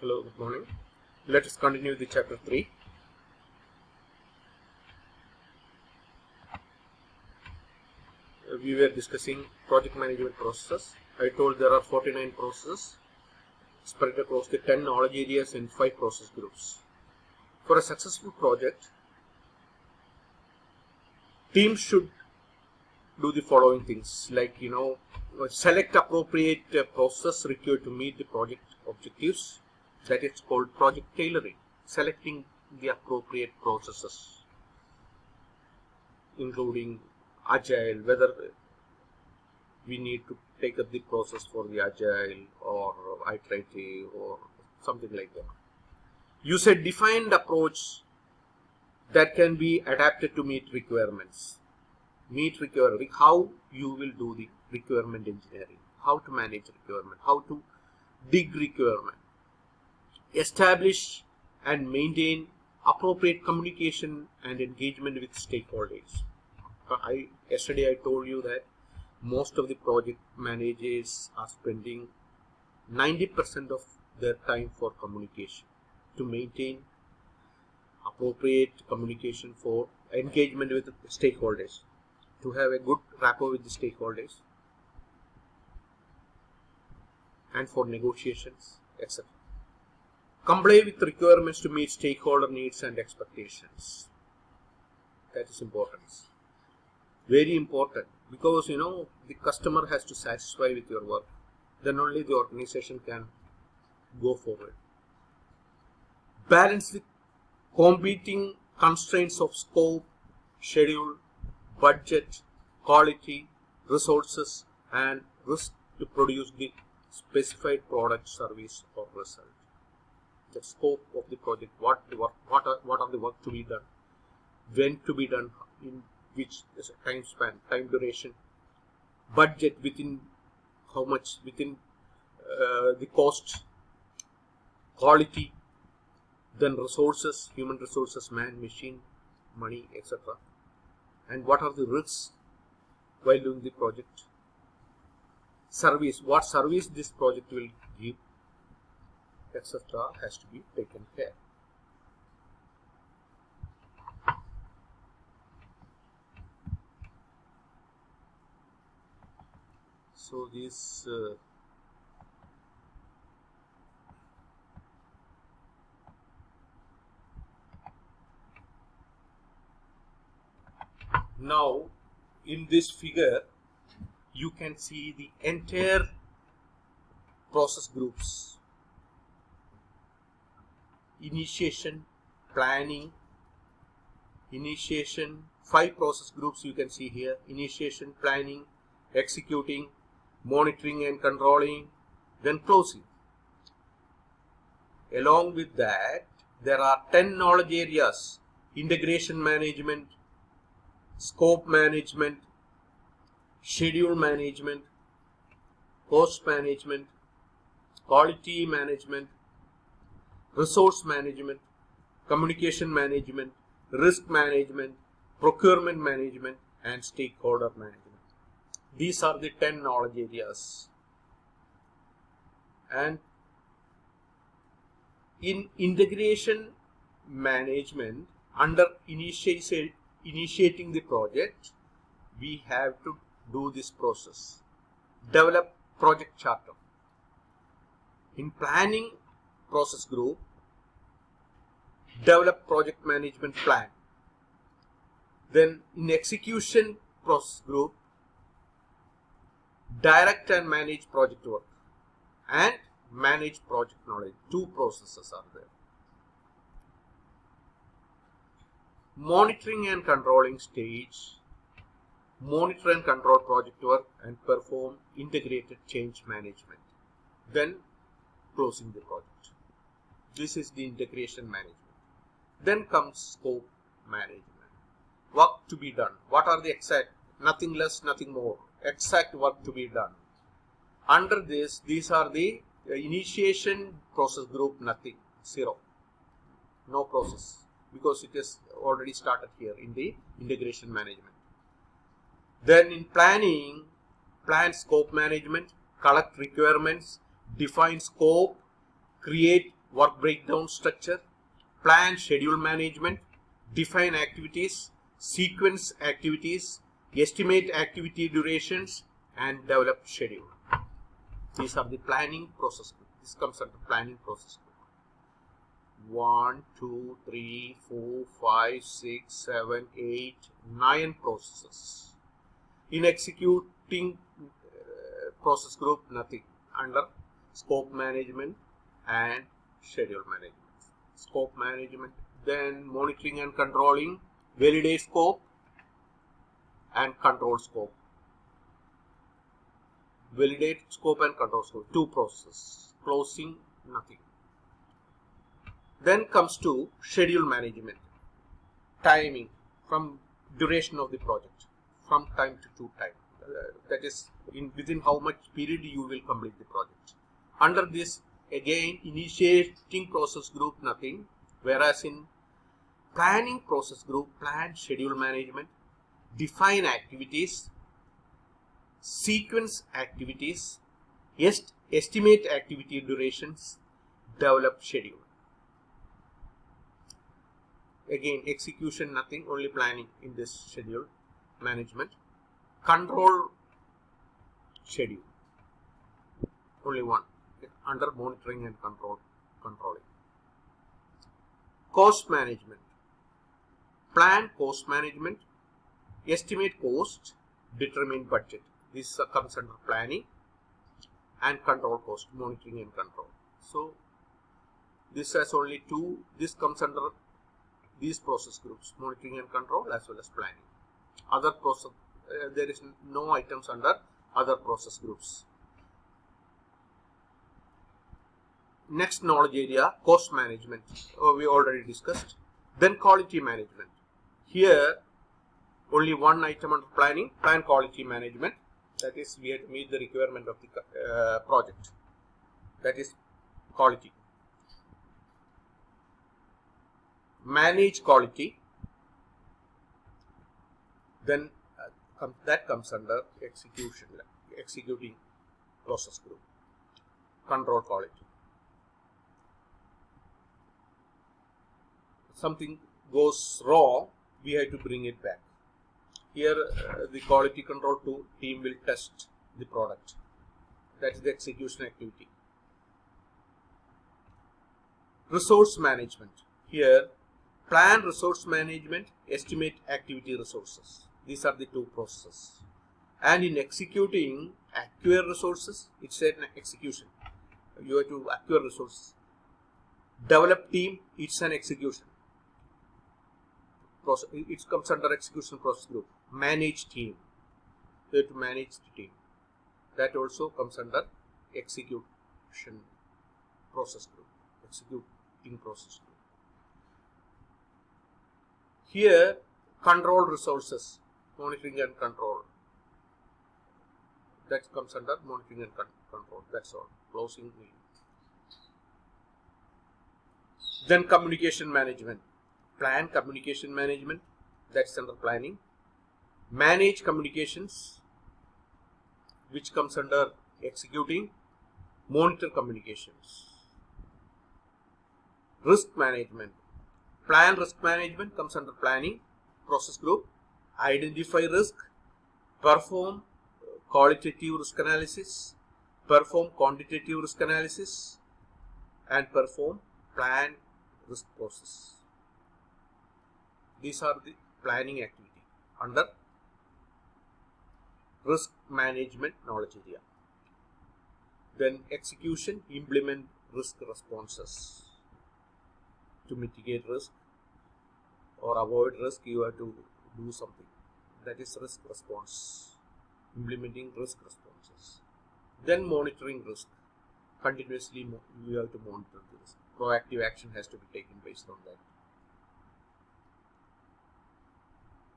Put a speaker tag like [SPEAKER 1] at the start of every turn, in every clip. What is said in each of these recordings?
[SPEAKER 1] Hello, good morning. Let us continue the chapter 3. We were discussing project management processes. I told there are 49 processes spread across the 10 knowledge areas in 5 process groups. For a successful project, teams should do the following things like, select appropriate process required to meet the project objectives. That is called project tailoring. Selecting the appropriate processes, including agile, whether we need to take up the process for the agile or iterative or something like that. Use a defined approach that can be adapted to meet requirements. How you will do the requirement engineering, how to manage requirement, how to dig requirement. Establish and maintain appropriate communication and engagement with stakeholders. Yesterday I told you that most of the project managers are spending 90% of their time for communication, to maintain appropriate communication for engagement with the stakeholders, to have a good rapport with the stakeholders, and for negotiations, etc. Comply with requirements to meet stakeholder needs and expectations. That is important. Very important, because the customer has to satisfy with your work. Then only the organization can go forward. Balance the competing constraints of scope, schedule, budget, quality, resources, and risk to produce the specified product, service, or result. The scope of the project, what are the work to be done, when to be done, in which time span, time duration, budget within how much, within the cost, quality, then resources, human resources, man, machine, money, etc. And what are the risks while doing the project. Service, what service this project will give, etc. has to be taken care. So this now in this figure you can see the entire process groups: initiation, planning, initiation, 5 process groups you can see here: initiation, planning, executing, monitoring and controlling, then closing. Along with that, there are 10 knowledge areas: integration management, scope management, schedule management, cost management, quality management, resource management, communication management, risk management, procurement management, and stakeholder management. These are the 10 knowledge areas. And in integration management, under initiating the project, we have to do this process. Develop project charter. In planning process group, develop project management plan. Then in execution process group, direct and manage project work and manage project knowledge. 2 processes are there. Monitoring and controlling stage, monitor and control project work and perform integrated change management. Then closing the project. This is the integration management. Then comes scope management. Work to be done. What are the exact, nothing less, nothing more, exact work to be done. Under this, these are the initiation process group, nothing, 0, no process, because it is already started here in the integration management. Then in planning, plan scope management, collect requirements, define scope, create work breakdown structure, plan schedule management, define activities, sequence activities, estimate activity durations, and develop schedule. These are the planning process group. This comes under planning process group. 1, 2, 3, 4, 5, 6, 7, 8, 9 processes. In executing process group, nothing. Under scope management and schedule management. Scope management, then monitoring and controlling, validate scope and control scope. Validate scope and control scope, 2 processes. Closing, nothing. Then comes to schedule management, timing, from duration of the project, from time to time. That is within how much period you will complete the project. Under this, again, initiating process group, nothing. Whereas in planning process group, plan schedule management, define activities, sequence activities, estimate activity durations, develop schedule. Again, execution, nothing, only planning in this schedule management. Control schedule, only one, under monitoring and controlling. Cost management, plan cost management, estimate cost, determine budget. This comes under planning, and control cost, monitoring and control. So this has only 2. This comes under these process groups, monitoring and control as well as planning. Other process, there is no items under other process groups. Next knowledge area, cost management, we already discussed. Then quality management. Here only one item under planning, plan quality management. That is, we have to meet the requirement of the project. That is quality. Manage quality. Then that comes under executing process group. Control quality. Something goes wrong, we have to bring it back. Here the quality control team will test the product. That is the execution activity. Resource management. Here plan resource management, estimate activity resources. These are the 2 processes. And in executing acquire resources, it's an execution. You have to acquire resources. Develop team, it's an execution. It comes under execution process group. Manage team, you have to manage the team. That also comes under execution process group. Executing process group. Here control resources, monitoring and control. That comes under monitoring and control. That's all. Closing. Then communication management. Plan communication management, that's under planning. Manage communications, which comes under executing. Monitor communications. Risk management. Plan risk management comes under planning process group. Identify risk, perform qualitative risk analysis, perform quantitative risk analysis, and perform plan risk process. These are the planning activity under risk management knowledge area. Then execution, implement risk responses. To mitigate risk or avoid risk, you have to do something. That is risk response. Implementing risk responses. Then monitoring risk. Continuously you have to monitor the risk. Proactive action has to be taken based on that.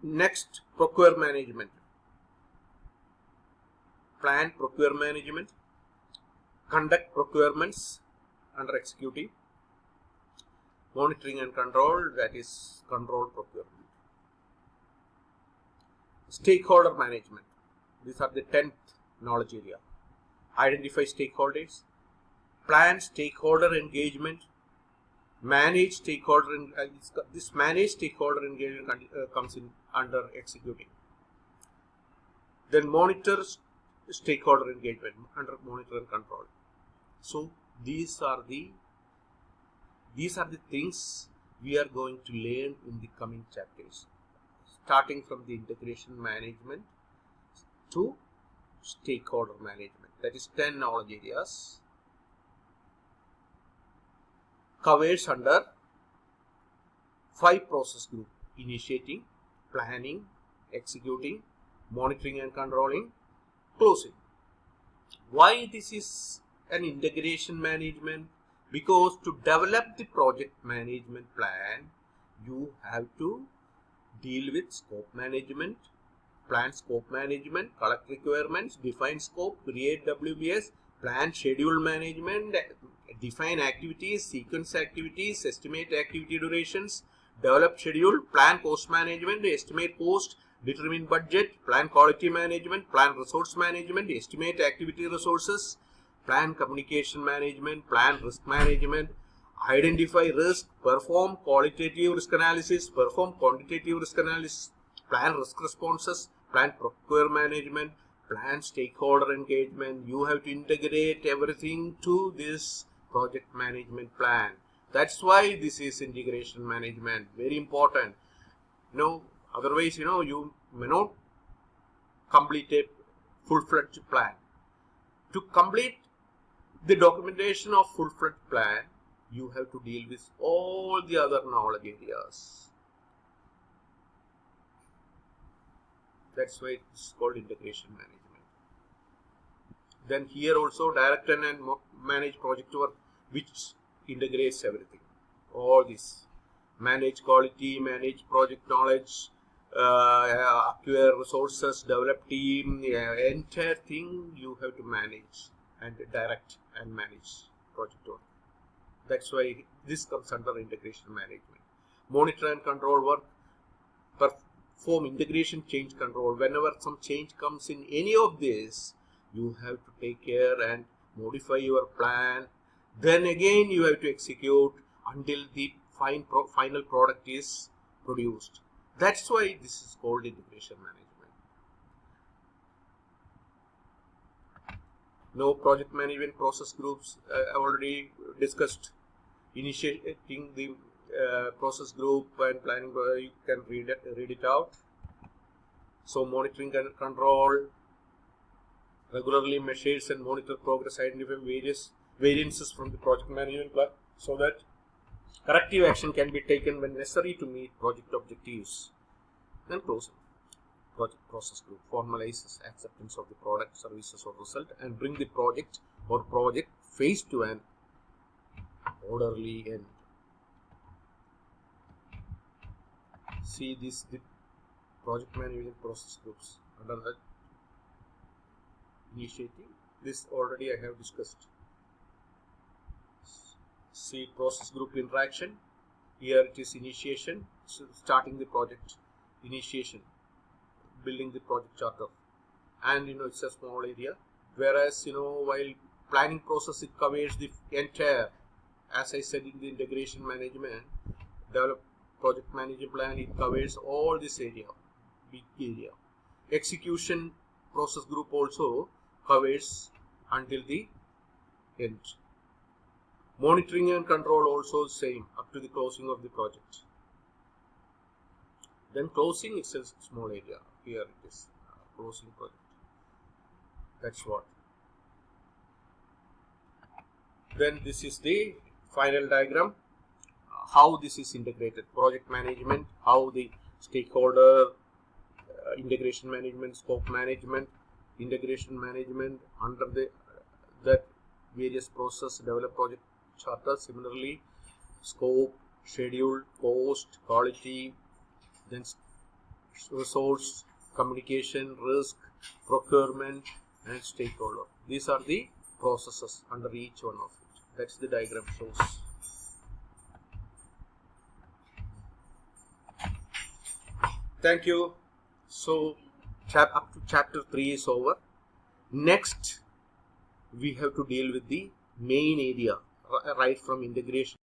[SPEAKER 1] Next, procure management. Plan procure management. Conduct procurements under executing. Monitoring and control, that is control procurement. Stakeholder management. These are the 10th knowledge area. Identify stakeholders. Plan stakeholder engagement Manage stakeholder this manage stakeholder engagement comes in under executing. Then monitor stakeholder engagement under monitor and control. So these are the things we are going to learn in the coming chapters, starting from the integration management to stakeholder management. That is 10 knowledge areas covers under 5 process group: initiating, planning, executing, monitoring and controlling, closing. Why this is an integration management? Because to develop the project management plan, you have to deal with scope management, plan scope management, collect requirements, define scope, create WBS, plan schedule management, define activities, sequence activities, estimate activity durations, develop schedule, plan cost management, estimate cost, determine budget, plan quality management, plan resource management, estimate activity resources, plan communication management, plan risk management, identify risk, perform qualitative risk analysis, perform quantitative risk analysis, plan risk responses, plan procure management, plan stakeholder engagement. You have to integrate everything to this project management plan. That's why this is integration management, very important. Otherwise, you may not complete a full-fledged plan. To complete the documentation of full-fledged plan, you have to deal with all the other knowledge areas. That's why it's called integration management. Then here also direct and manage project work, which integrates everything. All this: manage quality, manage project knowledge, acquire resources, develop team, entire thing you have to manage and direct and manage project work. That's why this comes under integration management. Monitor and control work, perform integration change control. Whenever some change comes in any of this, you have to take care and modify your plan. Then again you have to execute until the final product is produced. That's why this is called integration management. Now, project management process groups, I already discussed. Initiating the process group and planning, you can read it out. So monitoring and control, regularly measures and monitor progress, identify various variances from the project management plan so that corrective action can be taken when necessary to meet project objectives. Then closing. Project process group formalizes acceptance of the product, services or result and bring the project or project phase to an orderly end. See this, the project management process groups under that initiating. This already I have discussed. See process group interaction. Here it is initiation, so starting the project, initiation, building the project charter, and it's a small area. Whereas while planning process, it covers the entire, as I said in the integration management, develop project management plan, it covers all this area, big area. Execution process group also covers until the end. Monitoring and control also same up to the closing of the project. Then closing, it's a small area. Here it is closing project. That's what. Then this is the final diagram. How this is integrated: project management, how the stakeholder, integration management, scope management, integration management under that various process, develop project charter. Similarly, scope, schedule, cost, quality, then resource, communication, risk, procurement, and stakeholder. These are the processes under each one of it. That's the diagram shows. Thank you. So up to chapter 3 is over. Next, we have to deal with the main area right from integration